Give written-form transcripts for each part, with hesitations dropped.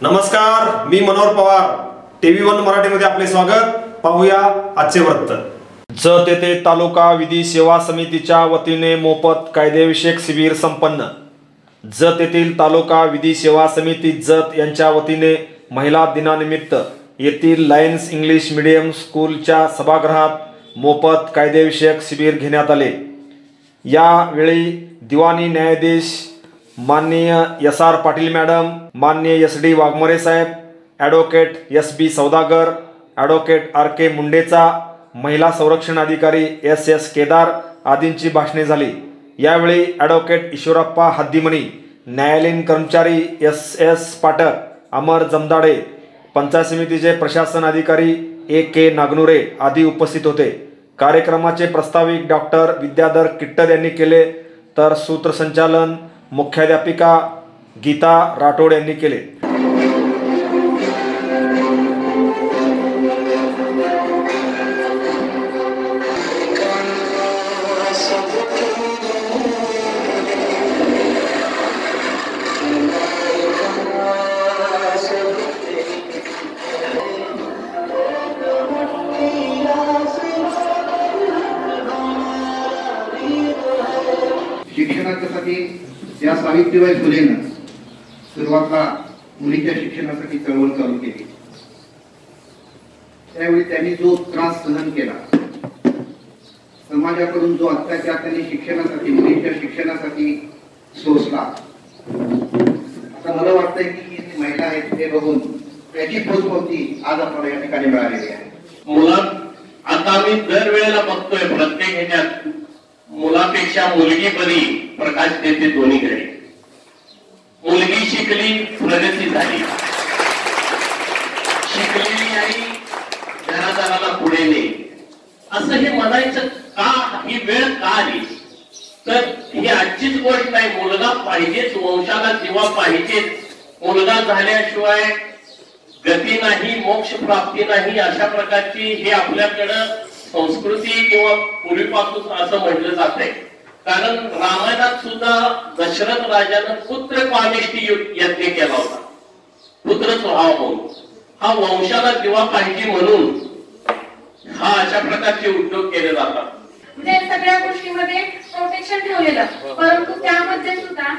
नमस्कार, मी मनोहर पवार. TV1 मराठीमध्ये आपले स्वागत. पाहूया आजचे वृत्त. जत येथे तालुका विधी सेवा समितीच्या वतीने मोफत कायदेविषयक शिबिर संपन्न. जत येथील तालुका विधी सेवा समिती जत यांच्या वतीने महिला दिनानिमित्त येथील लायन्स इंग्लिश मीडियम स्कूलच्या सभागृहात मोफत कायदेविषयक शिबिर घेण्यात आले. यावेळी दिवाणी न्यायाधीश माननीय S.R. पाटील मॅडम, माननीय S.D. वाघमोरे साहेब, ॲडव्होकेट S.B. सौदागर, ॲडव्होकेट R.K. मुंडेचा, महिला संरक्षण अधिकारी S.S. केदार आदींची भाषणे झाली. यावेळी ॲडव्होकेट ईश्वरप्पा हद्दीमणी, न्यायालयीन कर्मचारी S.S. पाटक, अमर जमदाडे, पंचायत समितीचे प्रशासन अधिकारी A.K. नागनुरे आदी उपस्थित होते. कार्यक्रमाचे प्रस्ताविक डॉक्टर विद्याधर किट्टर यांनी केले, तर सूत्रसंचालन मुख्याध्यापिका गीता राठोड यांनी केले. शिक्षणासाठी या सावित्रीबाई फुलेंना सुरुवातीला मुलीच्या शिक्षणासाठी चळवळ चालू केली. त्यावेळी त्यांनी जो त्रास सहन केला, समाजाकडून जो अत्याचार त्यांनी शिक्षणासाठी, मुलीच्या शिक्षणासाठी सोसला, आता मला वाटतंय की महिला आहेत ते बघून त्याची पोचपावती आज आपल्याला या ठिकाणी मिळालेली आहे. मुलं आता मी दरवेळेला बघतोय प्रत्येक ह्याच्यात मुलापेक्षा मुलगी बरी प्रकाश देते दोन्हीकडे. मुलगी शिकली, प्रगती झाली. शिकलेली आई घरादाराला पुढे ने असं हे म्हणायचं का? ही वेळ का आली? तर ही आजचीच गोष्ट नाही. मुलगा पाहिजेच, वंशाला दिवा पाहिजेच. मुलगा झाल्याशिवाय गती नाही, मोक्ष प्राप्ती नाही. अशा प्रकारची हे आपल्याकडं संस्कृती किंवा पूर्वीपासून असं म्हटलं जात आहे. कारण रामायणात सुद्धा दशरथ राजानं पुत्र कामिष्टी यज्ञ केला होता. पुत्रच व्हावा म्हणून, हा वंशाला दिवा पाहिजे म्हणून हा अशा प्रकारचे उद्योग केले जातात. म्हणजे सगळ्या गोष्टींमध्ये प्रोटेक्शन ठेवलेलं, परंतु त्यामध्ये सुद्धा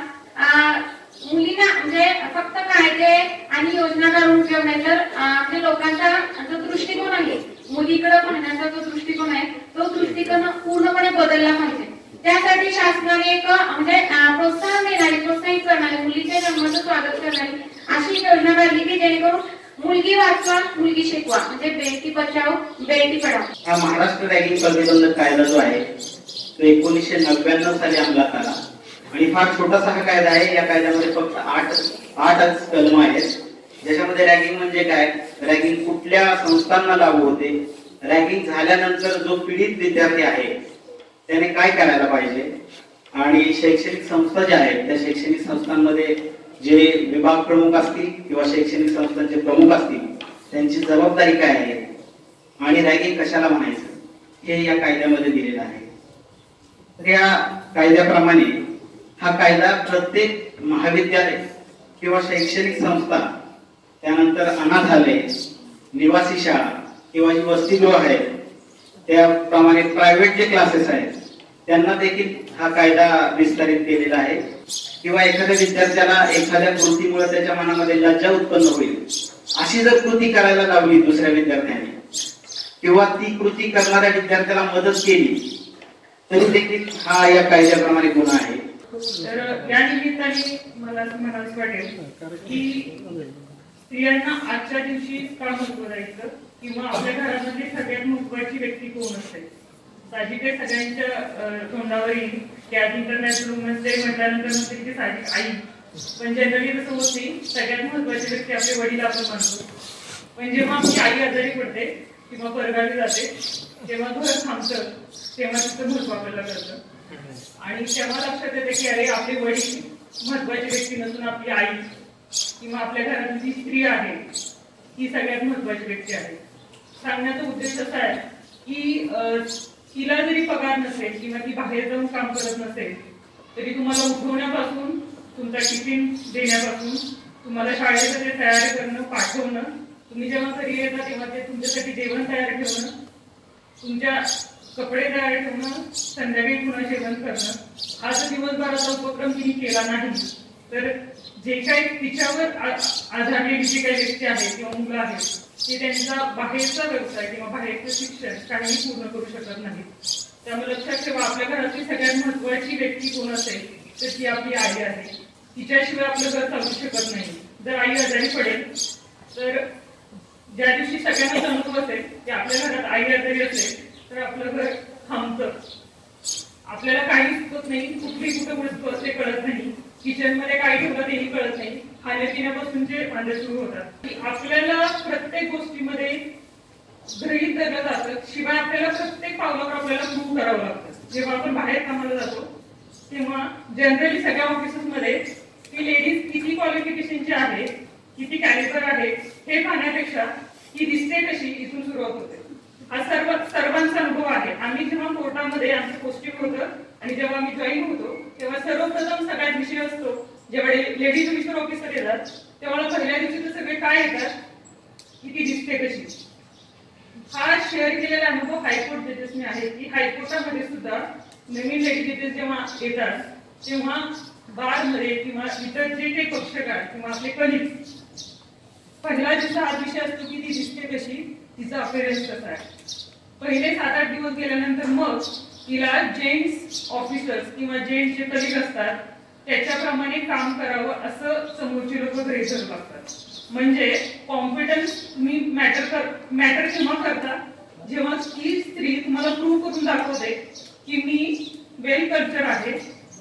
मुलींना म्हणजे फक्त कायदे आणि योजना करून उपयोग नाही, तर आपल्या लोकांचा जो दृष्टिकोन आहे, मुलीकडे पाहण्याचा जो दृष्टिकोन आहे, तो दृष्टिकोन पूर्णपणे बदलला पाहिजे. त्यासाठी शासनाने एक म्हणजे प्रोत्साहन देणारी, प्रोत्साहित करणारी, मुलीच्या जन्माचं स्वागत करणारी अशी योजना काढली की जेणेकरून मुलगी वाचवा, मुलगी शिकवा, म्हणजे बेटी बचाव बेटी पढाव. हा महाराष्ट्र रॅगिंग प्रतिबंधक कायदा जो आहे तो 1999 साली अंमलात आला आणि फार छोटासा हा कायदा आहे. या कायद्यामध्ये फक्त आठच कलम आहेत. ज्याच्यामध्ये रॅगिंग म्हणजे काय, रॅगिंग कुठल्या संस्थांना लागू होते, रॅगिंग झाल्यानंतर जो पीडित विद्यार्थी आहे त्याने काय करायला पाहिजे, आणि शैक्षणिक संस्था ज्या आहेत त्या शैक्षणिक संस्थांमध्ये जे विभाग प्रमुख असतील किंवा शैक्षणिक संस्थांचे प्रमुख असतील त्यांची जबाबदारी काय आहे आणि रॅगिंग कशाला म्हणायचं हे या कायद्यामध्ये दिलेलं आहे. तर या कायद्याप्रमाणे हा कायदा प्रत्येक महाविद्यालय किंवा शैक्षणिक संस्था, त्यानंतर अनाथालय, निवासी शाळा किंवा जी वसतिगृह आहेत, त्याप्रमाणे प्रायव्हेट जे क्लासेस आहेत त्यांना देखील हा कायदा विस्तारित केलेला आहे. किंवा एखाद्या विद्यार्थ्याला एखाद्या कृतीमुळे त्याच्या मनामध्ये लज्जा उत्पन्न होईल अशी जर कृती करायला लावली दुसऱ्या विद्यार्थ्याने किंवा ती कृती करणाऱ्या विद्यार्थ्याला मदत केली तरी देखील हा या कायद्याप्रमाणे गुन्हा आहे. तर या निमित्ताने मला असं म्हणावंसं वाटेल की स्त्रियांना आजच्या दिवशी का महत्व द्यायचं, किंवा आपल्या घरामध्ये सगळ्यात महत्वाची व्यक्ती कोण असते. साहजिक आहे सगळ्यांच्या तोंडावर येईल की आज इंटरनॅशनल वुमन्स डे म्हटल्यानंतर म्हणते की साहजिक आई, पण जनरली तसं होत नाही. सगळ्यात महत्वाची व्यक्ती आपले वडील आपण मानतो. पण जेव्हा आपली आई आजारी पडते किंवा परगावी जाते तेव्हा घर थांबतं, तेव्हा तिचं महत्व आपल्याला कळतं आणि तेव्हा लक्षात येते की अरे आपले वडील महत्वाची व्यक्ती नसून आपली आई किंवा आपल्या घरातली जी स्त्री आहे ही सगळ्यात महत्वाची व्यक्ती आहे. सांगण्याचा उद्देश असा आहे की तिला जरी पगार नसेल किंवा ती बाहेर जाऊन काम करत नसेल तरी तुम्हाला उठवण्यापासून तुमचा टिफिन देण्यापासून तुम्हाला शाळेमध्ये तयार करणं, पाठवणं, तुम्ही जेव्हा घरी येता तेव्हा ते तुमच्यासाठी जेवण तयार ठेवणं, तुमच्या कपडे तयार ठेवणं, संध्याकाळी पुन्हा जेवण करणं, हा जर दिवसभराचा उपक्रम तिने केला नाही तर जे काही तिच्यावर आधारलेली जी काही व्यक्ती आहेत किंवा मुलं आहेत ते त्यांचा बाहेरचा व्यवसाय किंवा बाहेरचं शिक्षण काही पूर्ण करू शकत नाही. त्यामुळे लक्षात ठेवा, आपल्या घरातली सगळ्यात महत्वाची व्यक्ती कोण असेल तर ती आपली आई आहे. तिच्याशिवाय आपलं घर चालू शकत नाही. जर आई आजारी पडेल तर ज्या दिवशी सगळ्यांना अनुभव असेल की आपल्या घरात आई आजारी असेल तर आपलं घर थांबतं. आपल्याला काही सुचत नाही, कुठली कुठं वस्तू असते कळत नाही, किचन मध्ये काय ठेवलं तेही कळत नाही, खाण्यापिण्यापासूनचे वांदे सुरू होतात. आपल्याला प्रत्येक गोष्टीमध्ये गृहीत धरलं जातं, शिवाय आपल्याला प्रत्येक पावलावर आपल्याला प्रूव्ह करावं लागतं. जेव्हा आपण बाहेर कामाला जातो तेव्हा जनरली सगळ्या ऑफिसेसमध्ये ती लेडीज किती क्वालिफिकेशनची आहे, किती कॅलिबर आहे हे पाहण्यापेक्षा ही दिसते कशी इथून सुरुवात होते. हा सर्वांचा अनुभव आहे. आम्ही जेव्हा कोर्टामध्ये आमचं पोस्टिंग होतं आणि जेव्हा आम्ही जॉईन होतो तेव्हा सर्वप्रथम सगळ्यात विषय असतो, जेव्हा लेडीज ऑफिसर ऑफिसर येतात तेव्हा पहिल्या दिवशी तर सगळे काय येतात की ती दिसते कशी. हा शेअर केलेला अनुभव हायकोर्ट जजेसने आहे की हायकोर्टामध्ये सुद्धा नवीन लेडी जजेस जेव्हा येतात तेव्हा बारमध्ये किंवा इतर जे काही पक्षकार किंवा आपले कलिग पहिला दिवस हा विषय असतो की ती दिसते कशी, तिचा अपेअरन्स कसा आहे. पहिले 7-8 दिवस गेल्यानंतर मग तिला जेंट्स ऑफिसर्स किंवा जेंट्स जे कलिग असतात त्याच्याप्रमाणे काम करावं असं समोरची लोक गृहीत धरू लागतात. म्हणजे कॉम्पिटन्स मी मॅटर केव्हा करता जेव्हा ती स्त्री तुम्हाला प्रूव्ह करून दाखवते की मी वेल कल्चर आहे,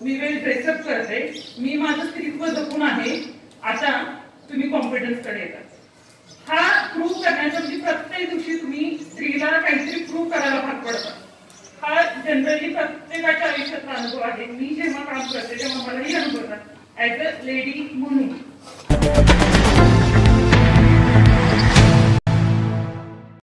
मी वेल ड्रेसअप करते, मी माझं स्त्रीत्व जपून आहे, आता तुम्ही कॉम्पिटन्स कडे येतात. हा प्रूव्ह करण्यासाठी प्रत्येक दिवशी तुम्ही स्त्रीला काहीतरी प्रूव्ह करायला भाग पडतात. हा जनरली प्रत्येकाच्या आयुष्याचा अनुभव आहे. मी जेव्हा काम करते तेव्हा मलाही अनुभवतात ऍज अ लेडी म्हणून.